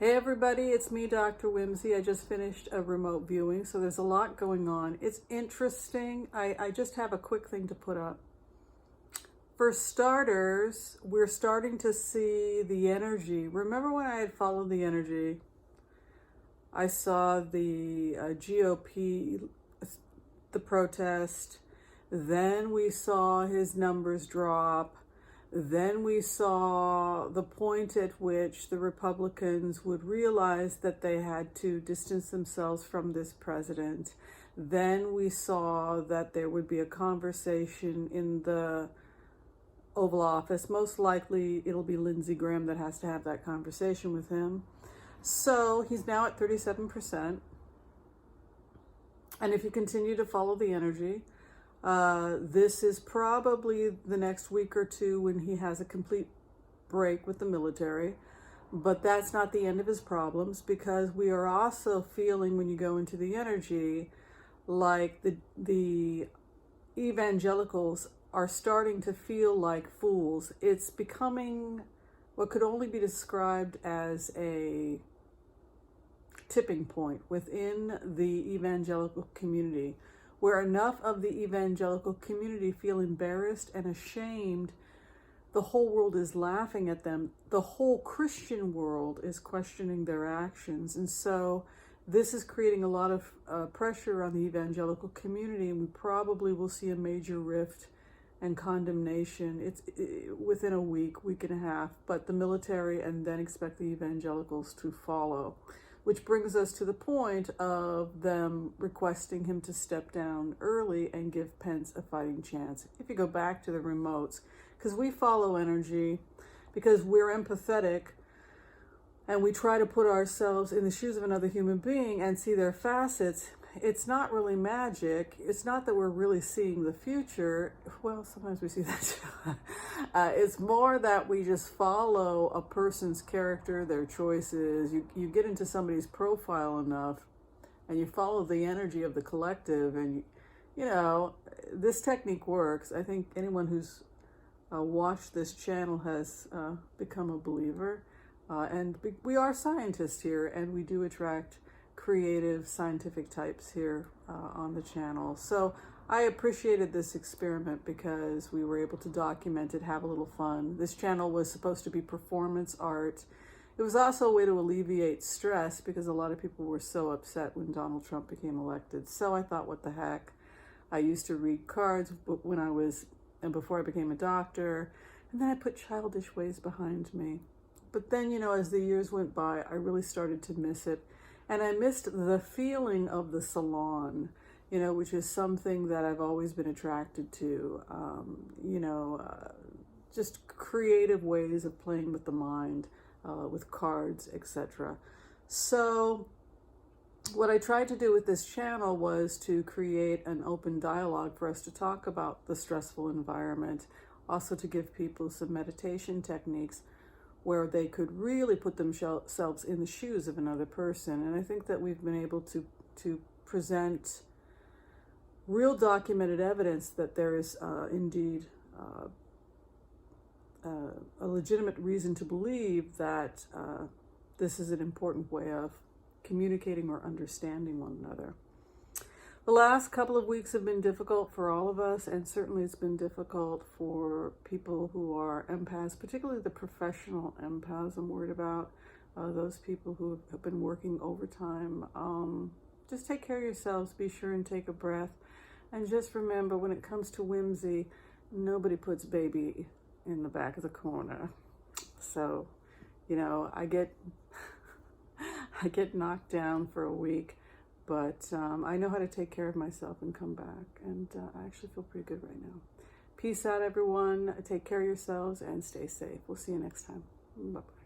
Hey everybody, it's me, Dr. Whimsy. I just finished a remote viewing, so there's a lot going on. It's interesting. I just have a quick thing to put up. For starters, we're starting to see the energy. Remember when I had followed the energy? I saw the GOP, the protest. Then we saw his numbers drop. Then we saw the point at which the Republicans would realize that they had to distance themselves from this president. Then we saw that there would be a conversation in the Oval Office. Most likely it'll be Lindsey Graham that has to have that conversation with him. So he's now at 37%. And if you continue to follow the energy, this is probably the next week or two when he has a complete break with the military. But that's not the end of his problems, because we are also feeling, when you go into the energy, like the evangelicals are starting to feel like fools. It's becoming what could only be described as a tipping point within the evangelical community, where enough of the evangelical community feel embarrassed and ashamed. The whole world is laughing at them. The whole Christian world is questioning their actions. And so this is creating a lot of pressure on the evangelical community, and we probably will see a major rift and condemnation. It's within a week and a half, but the military, and then expect the evangelicals to follow. Which brings us to the point of them requesting him to step down early and give Pence a fighting chance. If you go back to the remotes, because we follow energy, because we're empathetic, and we try to put ourselves in the shoes of another human being and see their facets. It's not really magic. It's not that we're really seeing the future. Well, sometimes we see that too. It's more that we just follow a person's character, their choices. You get into somebody's profile enough, and you follow the energy of the collective, and you know, this technique works. I think anyone who's watched this channel has become a believer. And we are scientists here, and we do attract creative scientific types here on the channel. So I appreciated this experiment because we were able to document it, have a little fun. This channel was supposed to be performance art. It was also a way to alleviate stress, because a lot of people were so upset when Donald Trump became elected. So I thought, what the heck? I used to read cards when I was, and before I became a doctor, and then I put childish ways behind me. But then, you know, as the years went by, I really started to miss it. And I missed the feeling of the salon, you know, which is something that I've always been attracted to, just creative ways of playing with the mind, with cards, etc. So what I tried to do with this channel was to create an open dialogue for us to talk about the stressful environment, also to give people some meditation techniques where they could really put themselves in the shoes of another person. And I think that we've been able to present real documented evidence that there is indeed a legitimate reason to believe that this is an important way of communicating or understanding one another. The last couple of weeks have been difficult for all of us, and certainly it's been difficult for people who are empaths, particularly the professional empaths I'm worried about, those people who have been working overtime. Just take care of yourselves, be sure and take a breath, and just remember, when it comes to whimsy, nobody puts baby in the back of the corner. So, you know, I get knocked down for a week, but I know how to take care of myself and come back, and I actually feel pretty good right now. Peace out, everyone. Take care of yourselves and stay safe. We'll see you next time. Bye-bye.